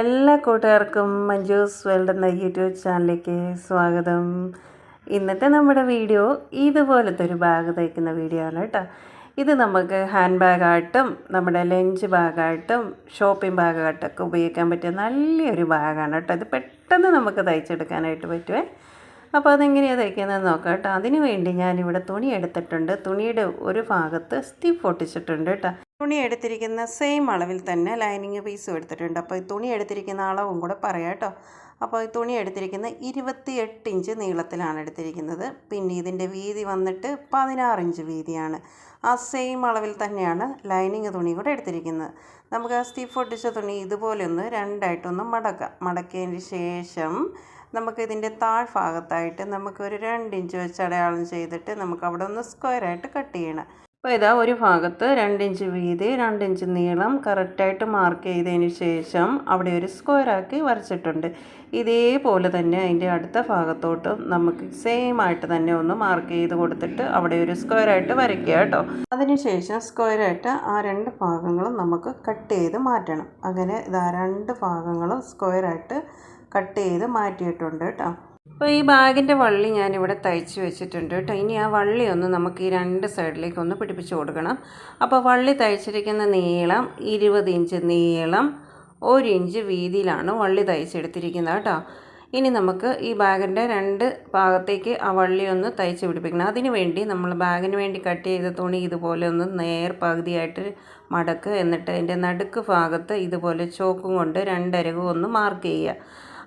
എല്ലാ കൂട്ടുകാർക്കും മഞ്ജൂസ് വേൾഡ് എന്ന യൂട്യൂബ് ചാനലിലേക്ക് സ്വാഗതം. ഇന്നത്തെ നമ്മുടെ വീഡിയോ ഇതുപോലത്തെ ഒരു ബാഗ് തയ്ക്കുന്ന വീഡിയോ ആണ് കേട്ടോ. ഇത് നമുക്ക് ഹാൻഡ് ബാഗായിട്ടും നമ്മുടെ ലഞ്ച് ബാഗായിട്ടും ഷോപ്പിംഗ് ബാഗായിട്ടൊക്കെ ഉപയോഗിക്കാൻ പറ്റിയ നല്ലൊരു ബാഗാണ് കേട്ടോ. ഇത് പെട്ടെന്ന് നമുക്ക് തയ്ച്ചെടുക്കാനായിട്ട് പറ്റുമേ. അപ്പോൾ അതെങ്ങനെയാണ് തയ്ക്കുന്നതെന്ന് നോക്കാം കേട്ടോ. അതിന് വേണ്ടി ഞാനിവിടെ തുണി എടുത്തിട്ടുണ്ട്. തുണിയുടെ ഒരു ഭാഗത്ത് സ്റ്റിഫ് ഒട്ടിച്ചിട്ടുണ്ട് കേട്ടോ. തുണി എടുത്തിരിക്കുന്ന സെയിം അളവിൽ തന്നെ ലൈനിങ് പീസും എടുത്തിട്ടുണ്ട്. അപ്പോൾ ഈ തുണി എടുത്തിരിക്കുന്ന അളവും കൂടെ പറയാം കേട്ടോ. അപ്പോൾ ഈ തുണി എടുത്തിരിക്കുന്ന 28 ഇഞ്ച് നീളത്തിലാണ് എടുത്തിരിക്കുന്നത്. പിന്നെ ഇതിൻ്റെ വീതി വന്നിട്ട് 16 ഇഞ്ച് വീതിയാണ്. ആ സെയിം അളവിൽ തന്നെയാണ് ലൈനിങ് തുണി കൂടെ എടുത്തിരിക്കുന്നത്. നമുക്ക് ആ സ്റ്റിഫ് ഒട്ടിച്ച തുണി ഇതുപോലെ ഒന്ന് രണ്ടായിട്ടൊന്ന് മടക്കിയതിന് ശേഷം നമുക്കിതിൻ്റെ താഴ്ഭാഗത്തായിട്ട് നമുക്കൊരു 2 ഇഞ്ച് വെച്ച് അടയാളം ചെയ്തിട്ട് നമുക്ക് അവിടെ ഒന്ന് സ്ക്വയറായിട്ട് കട്ട് ചെയ്യണം. അപ്പോൾ ഇതാ ഒരു ഭാഗത്ത് 2 ഇഞ്ച് വീതി 2 ഇഞ്ച് നീളം കറക്റ്റായിട്ട് മാർക്ക് ചെയ്തതിന് ശേഷം അവിടെ ഒരു സ്ക്വയറാക്കി വരച്ചിട്ടുണ്ട്. ഇതേപോലെ തന്നെ അതിൻ്റെ അടുത്ത ഭാഗത്തോട്ടും നമുക്ക് സെയിം ആയിട്ട് തന്നെ ഒന്ന് മാർക്ക് ചെയ്ത് കൊടുത്തിട്ട് അവിടെ ഒരു സ്ക്വയറായിട്ട് വരയ്ക്കുക കേട്ടോ. അതിനുശേഷം സ്ക്വയറായിട്ട് ആ 2 ഭാഗങ്ങളും നമുക്ക് കട്ട് ചെയ്ത് മാറ്റണം. അങ്ങനെ ഇതാ 2 ഭാഗങ്ങളും സ്ക്വയറായിട്ട് കട്ട് ചെയ്ത് മാറ്റിയിട്ടുണ്ട് കേട്ടോ. അപ്പോൾ ഈ ബാഗിൻ്റെ വള്ളി ഞാനിവിടെ തയ്ച്ച് വെച്ചിട്ടുണ്ട് കേട്ടോ. ഇനി ആ വള്ളി ഒന്ന് നമുക്ക് ഈ 2 സൈഡിലേക്കൊന്ന് പിടിപ്പിച്ച് കൊടുക്കണം. അപ്പോൾ വള്ളി തയ്ച്ചിരിക്കുന്ന നീളം 20 ഇഞ്ച് നീളം 1 ഇഞ്ച് വീതിയിലാണ് വള്ളി തയ്ച്ചെടുത്തിരിക്കുന്നത് കേട്ടോ. ഇനി നമുക്ക് ഈ ബാഗിൻ്റെ 2 ഭാഗത്തേക്ക് ആ വള്ളി ഒന്ന് തയ്ച്ച് പിടിപ്പിക്കണം. അതിന് വേണ്ടി നമ്മൾ ബാഗിന് വേണ്ടി കട്ട് ചെയ്ത തുണി ഇതുപോലെ ഒന്ന് പകുതിയായിട്ട് മടക്കുക. എന്നിട്ട് അതിൻ്റെ നടുക്ക് ഭാഗത്ത് ഇതുപോലെ ചോക്കും കൊണ്ട് 2 അരികും ഒന്ന് മാർക്ക് ചെയ്യുക.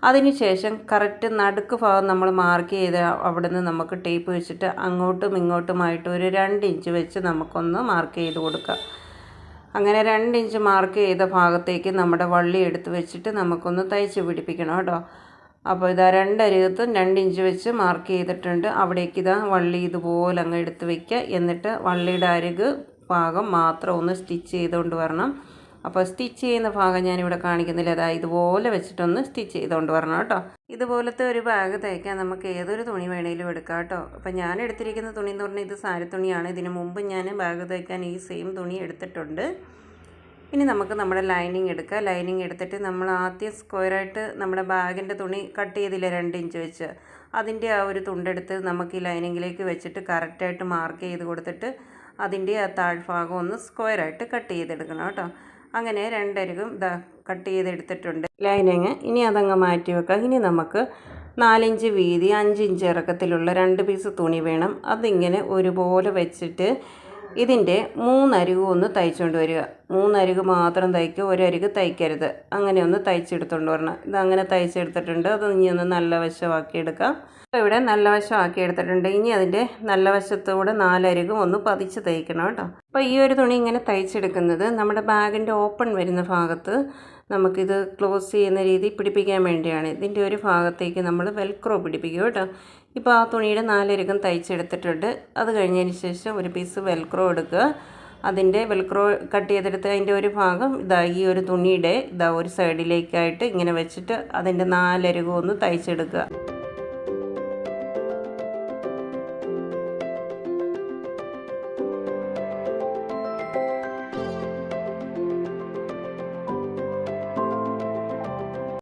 അതിനുശേഷം കറക്റ്റ് നടുക്ക് ഭാഗം നമ്മൾ മാർക്ക് ചെയ്ത് അവിടെ നിന്ന് നമുക്ക് ടേപ്പ് വെച്ചിട്ട് അങ്ങോട്ടും ഇങ്ങോട്ടുമായിട്ട് ഒരു 2 ഇഞ്ച് വെച്ച് നമുക്കൊന്ന് മാർക്ക് ചെയ്ത് കൊടുക്കാം. അങ്ങനെ 2 ഇഞ്ച് മാർക്ക് ചെയ്ത ഭാഗത്തേക്ക് നമ്മുടെ വള്ളി എടുത്ത് വെച്ചിട്ട് നമുക്കൊന്ന് തയ്ച്ച് പിടിപ്പിക്കണം കേട്ടോ. അപ്പോൾ ഇതാ 2 അരികത്തും 2 ഇഞ്ച് വെച്ച് മാർക്ക് ചെയ്തിട്ടുണ്ട്. അവിടേക്ക് ഇതാ വള്ളി ഇതുപോലെ അങ്ങ് എടുത്ത് വയ്ക്കുക. എന്നിട്ട് വള്ളിയുടെ അരിക് ഭാഗം മാത്രം ഒന്ന് സ്റ്റിച്ച് ചെയ്തുകൊണ്ട് വരണം. അപ്പോൾ സ്റ്റിച്ച് ചെയ്യുന്ന ഭാഗം ഞാനിവിടെ കാണിക്കുന്നില്ല. അതായത് ഇതുപോലെ വെച്ചിട്ടൊന്ന് സ്റ്റിച്ച് ചെയ്തുകൊണ്ട് വരണം കേട്ടോ. ഇതുപോലത്തെ ഒരു ബാഗ് തയ്ക്കാൻ നമുക്ക് ഏതൊരു തുണി വേണമെങ്കിലും എടുക്കാം കേട്ടോ. അപ്പോൾ ഞാൻ എടുത്തിരിക്കുന്ന തുണി എന്ന് പറഞ്ഞാൽ ഇത് സാരി തുണിയാണ്. ഇതിന് മുമ്പ് ഞാൻ ബാഗ് തയ്ക്കാൻ ഈ സെയിം തുണി എടുത്തിട്ടുണ്ട്. ഇനി നമുക്ക് നമ്മുടെ ലൈനിങ് എടുക്കാം. ലൈനിങ് എടുത്തിട്ട് നമ്മൾ ആദ്യം സ്ക്വയറായിട്ട് നമ്മുടെ ബാഗിൻ്റെ തുണി കട്ട് ചെയ്തില്ലേ 2 ഇഞ്ച് വെച്ച്, അതിൻ്റെ ആ ഒരു തുണ്ടെടുത്ത് നമുക്ക് ഈ ലൈനിങ്ങിലേക്ക് വെച്ചിട്ട് കറക്റ്റായിട്ട് മാർക്ക് ചെയ്ത് കൊടുത്തിട്ട് അതിൻ്റെ ആ താഴ്ഭാഗം ഒന്ന് സ്ക്വയറായിട്ട് കട്ട് ചെയ്തെടുക്കണം കേട്ടോ. അങ്ങനെ 2 അരികും കട്ട് ചെയ്തെടുത്തിട്ടുണ്ട് ലൈനിങ്. ഇനി അതങ്ങ് മാറ്റി വെക്കാം. ഇനി നമുക്ക് 4 ഇഞ്ച് വീതി 5 ഇഞ്ച് ഇറക്കത്തിലുള്ള 2 പീസ് തുണി വേണം. അതിങ്ങനെ ഒരുപോലെ വെച്ചിട്ട് ഇതിൻ്റെ 3 അരികും ഒന്ന് തയ്ച്ചുകൊണ്ട് വരിക. 3 അരിക് മാത്രം തയ്ക്കുക, 1 അരിക് തയ്ക്കരുത്. അങ്ങനെ ഒന്ന് തയ്ച്ചെടുത്തുകൊണ്ട് വരണം. ഇതങ്ങനെ തയ്ച്ചെടുത്തിട്ടുണ്ട്. അത് ഇനി ഒന്ന് നല്ല വശമാക്കിയെടുക്കാം. അപ്പോൾ ഇവിടെ നല്ല വശമാക്കി എടുത്തിട്ടുണ്ട്. ഇനി അതിൻ്റെ നല്ല വശത്തൂടെ 4 അരികും ഒന്ന് പതിച്ച് തയ്ക്കണം കേട്ടോ. അപ്പോൾ ഈ ഒരു തുണി ഇങ്ങനെ തയ്ച്ചെടുക്കുന്നത് നമ്മുടെ ബാഗിൻ്റെ ഓപ്പൺ വരുന്ന ഭാഗത്ത് നമുക്കിത് ക്ലോസ് ചെയ്യുന്ന രീതി പിടിപ്പിക്കാൻ വേണ്ടിയാണ്. ഇതിൻ്റെ ഒരു ഭാഗത്തേക്ക് നമ്മൾ വെൽക്രോ പിടിപ്പിക്കും കേട്ടോ. ഇപ്പോൾ ആ തുണിയുടെ 4 അരികും തയ്ച്ചെടുത്തിട്ടുണ്ട്. അത് കഴിഞ്ഞതിന് ശേഷം ഒരു പീസ് വെൽക്രോ എടുക്കുക. അതിൻ്റെ വെൽക്രോ കട്ട് ചെയ്തെടുത്ത് അതിൻ്റെ ഒരു ഭാഗം ഈ ഒരു തുണിയുടെ ഒരു സൈഡിലേക്കായിട്ട് ഇങ്ങനെ വെച്ചിട്ട് അതിൻ്റെ 4 അരികും ഒന്ന് തയ്ച്ചെടുക്കുക.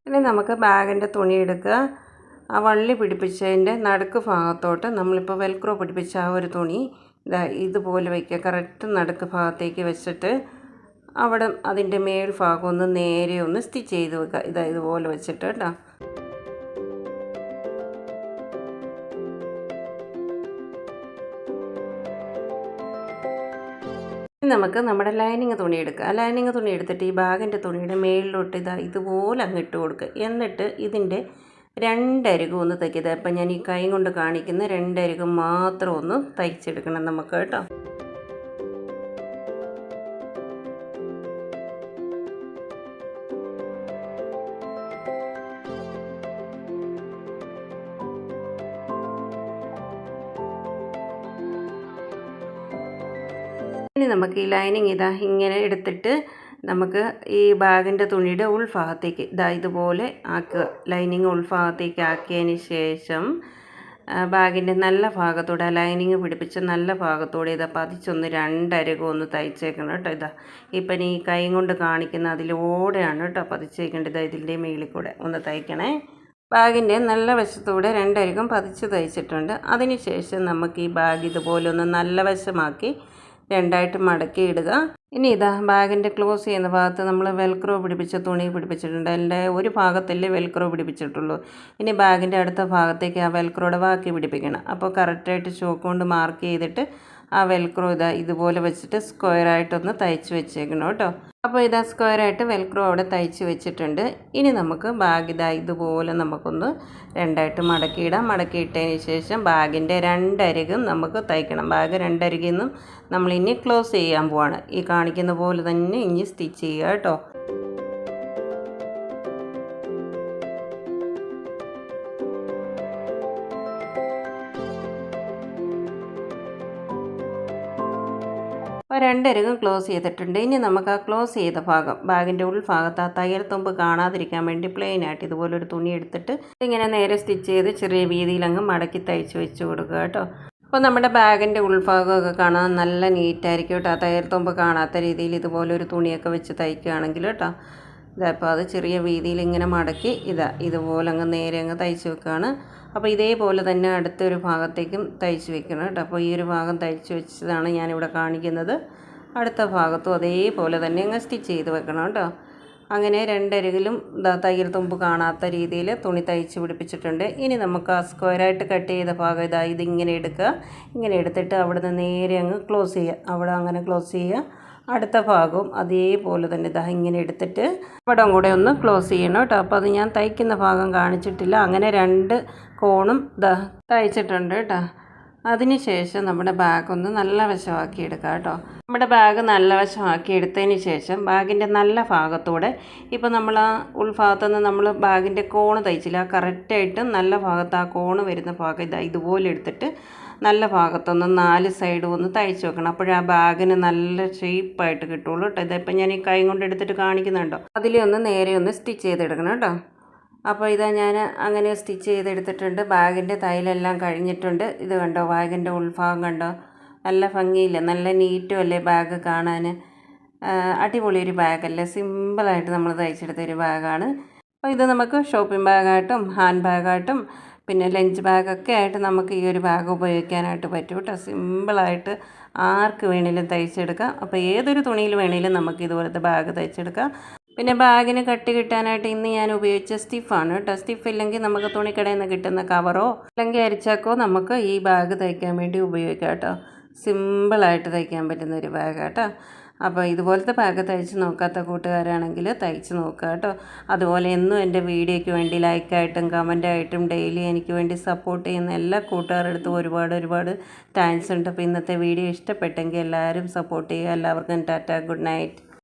ഇനി നമുക്ക് ബാഗിൻ്റെ തുണി എടുക്കുക. ആ വള്ളി പിടിപ്പിച്ചതിൻ്റെ നടുക്ക് ഭാഗത്തോട്ട് നമ്മളിപ്പോൾ വെൽക്രോ പിടിപ്പിച്ച ആ ഒരു തുണി ഇതുപോലെ വയ്ക്കുക. കറക്റ്റ് നടുക്ക് ഭാഗത്തേക്ക് വെച്ചിട്ട് അവിടെ അതിൻ്റെ മേൽഭാഗം ഒന്ന് നേരെ ഒന്ന് സ്റ്റിച്ച് ചെയ്ത് വെക്കുക. ഇതുപോലെ വെച്ചിട്ട് കേട്ടോ. നമുക്ക് നമ്മുടെ ലൈനിങ് തുണി എടുക്കുക. ലൈനിങ് തുണി എടുത്തിട്ട് ഈ ബാഗിൻ്റെ തുണിയുടെ മേളിലോട്ട് ഇതുപോലെ അങ്ങ് ഇട്ട് കൊടുക്കുക. എന്നിട്ട് ഇതിൻ്റെ 2 അരികും ഒന്ന് തയ്ക്കുക. അപ്പം ഞാൻ ഈ കൈ കൊണ്ട് കാണിക്കുന്ന 2 അരികും മാത്രം ഒന്ന് തയ്ച്ചെടുക്കണം നമുക്ക് കേട്ടോ. ഇനി നമുക്ക് ഈ ലൈനിങ് ഇങ്ങനെ എടുത്തിട്ട് നമുക്ക് ഈ ബാഗിൻ്റെ തുണിയുടെ ഉൾഭാഗത്തേക്ക് ഇതുപോലെ ആക്കുക. ലൈനിങ് ഉൾഭാഗത്തേക്ക് ആക്കിയതിന് ശേഷം ബാഗിൻ്റെ നല്ല ഭാഗത്തൂടെ ലൈനിങ് പിടിപ്പിച്ച് നല്ല ഭാഗത്തൂടെ ഇതാ പതിച്ചൊന്ന് രണ്ടരകം ഒന്ന് തയ്ച്ചേക്കണം കേട്ടോ. ഇതാ ഇപ്പം ഈ കൈ കൊണ്ട് കാണിക്കുന്ന അതിലൂടെയാണ് കേട്ടോ പതിച്ചേക്കേണ്ടത്. ഇതിൻ്റെ മേളിൽ കൂടെ ഒന്ന് തയ്ക്കണേ. ബാഗിൻ്റെ നല്ല വശത്തൂടെ രണ്ടരകം പതിച്ച് തയ്ച്ചിട്ടുണ്ട്. അതിന് ശേഷം നമുക്ക് ഈ ബാഗ് ഇതുപോലെ ഒന്ന് നല്ല വശമാക്കി രണ്ടായിട്ട് മടക്കി ഇടുക. ഇനി ഇതാ ബാഗിൻ്റെ ക്ലോസ് ചെയ്യുന്ന ഭാഗത്ത് നമ്മൾ വെൽക്രോ പിടിപ്പിച്ച തുണി പിടിപ്പിച്ചിട്ടുണ്ട്. അതിൻ്റെ ഒരു ഭാഗത്തല്ലേ വെൽക്രോ പിടിപ്പിച്ചിട്ടുള്ളൂ. ഇനി ബാഗിൻ്റെ അടുത്ത ഭാഗത്തേക്ക് ആ വെൽക്രോയുടെ ബാക്കി പിടിപ്പിക്കണം. അപ്പോൾ കറക്റ്റായിട്ട് ചോക്ക് കൊണ്ട് മാർക്ക് ചെയ്തിട്ട് ആ വെൽക്രോ ഇതാ ഇതുപോലെ വെച്ചിട്ട് സ്ക്വയറായിട്ടൊന്ന് തയ്ച്ച് വെച്ചേക്കണം കേട്ടോ. അപ്പോൾ ഇതാ സ്ക്വയറായിട്ട് വെൽക്രോ അവിടെ തയ്ച്ച് വെച്ചിട്ടുണ്ട്. ഇനി നമുക്ക് ബാഗ് ഇതാ ഇതുപോലെ നമുക്കൊന്ന് രണ്ടായിട്ട് മടക്കിയിടാം. മടക്കിയിട്ടതിന് ശേഷം ബാഗിൻ്റെ രണ്ടരികും നമുക്ക് തയ്ക്കണം. ബാഗ് രണ്ടരികിൽ നിന്നും നമ്മളിനി ക്ലോസ് ചെയ്യാൻ പോവാണ്. ഈ കാണിക്കുന്ന പോലെ തന്നെ ഇനി സ്റ്റിച്ച് ചെയ്യുക കേട്ടോ. അപ്പോൾ രണ്ടരികും ക്ലോസ് ചെയ്തിട്ടുണ്ട്. ഇനി നമുക്ക് ആ ക്ലോസ് ചെയ്ത ഭാഗം ബാഗിൻ്റെ ഉൾഭാഗത്ത് ആ തയ്യൽ തുമ്പ് കാണാതിരിക്കാൻ വേണ്ടി പ്ലെയിനായിട്ട് ഇതുപോലൊരു തുണി എടുത്തിട്ട് ഇങ്ങനെ നേരെ സ്റ്റിച്ച് ചെയ്ത് ചെറിയ വീതിയിലങ്ങ് മടക്കി തയ്ച്ച് വെച്ച് കൊടുക്കുക കേട്ടോ. അപ്പോൾ നമ്മുടെ ബാഗിൻ്റെ ഉൾഭാഗമൊക്കെ കാണാൻ നല്ല നീറ്റായിരിക്കും കേട്ടോ. ആ തയ്യൽ തുമ്പ് കാണാത്ത രീതിയിൽ ഇതുപോലൊരു തുണിയൊക്കെ വെച്ച് തയ്ക്കുകയാണെങ്കിൽ കേട്ടോ. ഇതപ്പോൾ അത് ചെറിയ വീതിയിൽ ഇങ്ങനെ മടക്കി ഇതുപോലെ അങ്ങ് നേരെ അങ്ങ് തയ്ച്ച് വെക്കുകയാണ്. അപ്പോൾ ഇതേപോലെ തന്നെ അടുത്തൊരു ഭാഗത്തേക്കും തയ്ച്ച് വെക്കണം കേട്ടോ. അപ്പോൾ ഈ ഒരു ഭാഗം തയ്ച്ച് വെച്ചതാണ് ഞാനിവിടെ കാണിക്കുന്നത്. അടുത്ത ഭാഗത്തും അതേപോലെ തന്നെ അങ്ങ് സ്റ്റിച്ച് ചെയ്ത് വെക്കണം കേട്ടോ. അങ്ങനെ രണ്ടരികിലും തയ്യൽ തുമ്പ് കാണാത്ത രീതിയിൽ തുണി തയ്ച്ച് പിടിപ്പിച്ചിട്ടുണ്ട്. ഇനി നമുക്ക് ആ സ്ക്വയറായിട്ട് കട്ട് ചെയ്ത ഭാഗം ഇതിങ്ങനെ എടുക്കുക. ഇങ്ങനെ എടുത്തിട്ട് അവിടെ നിന്ന് നേരെ അങ്ങ് ക്ലോസ് ചെയ്യുക. അവിടെ അങ്ങനെ ക്ലോസ് ചെയ്യുക. അടുത്ത ഭാഗവും അതേപോലെ തന്നെ ഇങ്ങനെ എടുത്തിട്ട് അവിടെ കൂടെ ഒന്ന് ക്ലോസ് ചെയ്യണം കേട്ടോ. അപ്പോൾ അത് ഞാൻ തയ്ക്കുന്ന ഭാഗം കാണിച്ചിട്ടില്ല. അങ്ങനെ രണ്ട് കോണും തയ്ച്ചിട്ടുണ്ട് കേട്ടോ. അതിന് ശേഷം നമ്മുടെ ബാഗ് ഒന്ന് നല്ല വശമാക്കി എടുക്കുക കേട്ടോ. നമ്മുടെ ബാഗ് നല്ല വശമാക്കി എടുത്തതിന് ശേഷം ബാഗിൻ്റെ നല്ല ഭാഗത്തൂടെ ഇപ്പോൾ നമ്മൾ ആ ഉൾഭാഗത്തു നിന്ന് നമ്മൾ ബാഗിൻ്റെ കോണ് തയ്ച്ചില്ല, ആ കറക്റ്റായിട്ട് നല്ല ഭാഗത്ത് ആ കോണ് വരുന്ന ഭാഗം ഇതുപോലെ എടുത്തിട്ട് നല്ല ഭാഗത്തൊന്ന് 4 സൈഡും ഒന്ന് തയ്ച്ച് വെക്കണം. അപ്പോഴേ ആ ബാഗിന് നല്ല ഷേപ്പായിട്ട് കിട്ടുള്ളൂ കേട്ടോ. ഇതിപ്പോൾ ഞാൻ ഈ കൈ കൊണ്ട് എടുത്തിട്ട് കാണിക്കുന്നുണ്ടോ, അതിലേ ഒന്ന് നേരെ ഒന്ന് സ്റ്റിച്ച് ചെയ്തെടുക്കണം കേട്ടോ. അപ്പോൾ ഞാൻ അങ്ങനെ സ്റ്റിച്ച് ചെയ്തെടുത്തിട്ടുണ്ട്. ബാഗിൻ്റെ തയ്യലെല്ലാം കഴിഞ്ഞിട്ടുണ്ട്. ഇത് കണ്ടോ, ബാഗിൻ്റെ ഉൾഭാഗം കണ്ടോ, നല്ല ഭംഗിയില്ലേ, നല്ല നീറ്റും അല്ലേ ബാഗ് കാണാൻ. അടിപൊളി ഒരു ബാഗല്ലേ, സിമ്പിളായിട്ട് നമ്മൾ തയ്ച്ചെടുത്തൊരു ബാഗാണ്. അപ്പോൾ ഇത് നമുക്ക് ഷോപ്പിംഗ് ബാഗായിട്ടും ഹാൻഡ് ബാഗായിട്ടും പിന്നെ ലഞ്ച് ബാഗൊക്കെ ആയിട്ട് നമുക്ക് ഈ ഒരു ബാഗ് ഉപയോഗിക്കാനായിട്ട് പറ്റും കേട്ടോ. സിമ്പിളായിട്ട് ആർക്ക് വേണേലും തയ്ച്ചെടുക്കാം. അപ്പോൾ ഏതൊരു തുണിയിൽ വേണേലും നമുക്ക് ഇതുപോലത്തെ ബാഗ് തയ്ച്ചെടുക്കാം. പിന്നെ ബാഗിന് കട്ടി കിട്ടാനായിട്ട് ഇന്ന് ഞാൻ ഉപയോഗിച്ച സ്റ്റിഫാണ് കേട്ടോ. സ്റ്റിഫ് ഇല്ലെങ്കിൽ നമുക്ക് തുണിക്കടയിൽ നിന്ന് കിട്ടുന്ന കവറോ അല്ലെങ്കിൽ അരിച്ചാക്കോ നമുക്ക് ഈ ബാഗ് തയ്ക്കാൻ വേണ്ടി ഉപയോഗിക്കാം കേട്ടോ. സിമ്പിളായിട്ട് തയ്ക്കാൻ പറ്റുന്ന ഒരു ബാഗ് കേട്ടോ. അപ്പോൾ ഇതുപോലത്തെ ബാഗ് തയ്ച്ച് നോക്കാത്ത കൂട്ടുകാരാണെങ്കിൽ തയ്ച്ച് നോക്കുക കേട്ടോ. അതുപോലെ എന്നും എൻ്റെ വീഡിയോയ്ക്ക് വേണ്ടി ലൈക്കായിട്ടും കമൻറ്റായിട്ടും ഡെയിലി എനിക്ക് വേണ്ടി സപ്പോർട്ട് ചെയ്യുന്ന എല്ലാ കൂട്ടുകാരുടെ അടുത്തും ഒരുപാട് താങ്ക്സ് ഉണ്ട്. അപ്പോൾ ഇന്നത്തെ വീഡിയോ ഇഷ്ടപ്പെട്ടെങ്കിൽ എല്ലാവരും സപ്പോർട്ട് ചെയ്യുക. എല്ലാവർക്കും ടാറ്റ, ഗുഡ് നൈറ്റ്.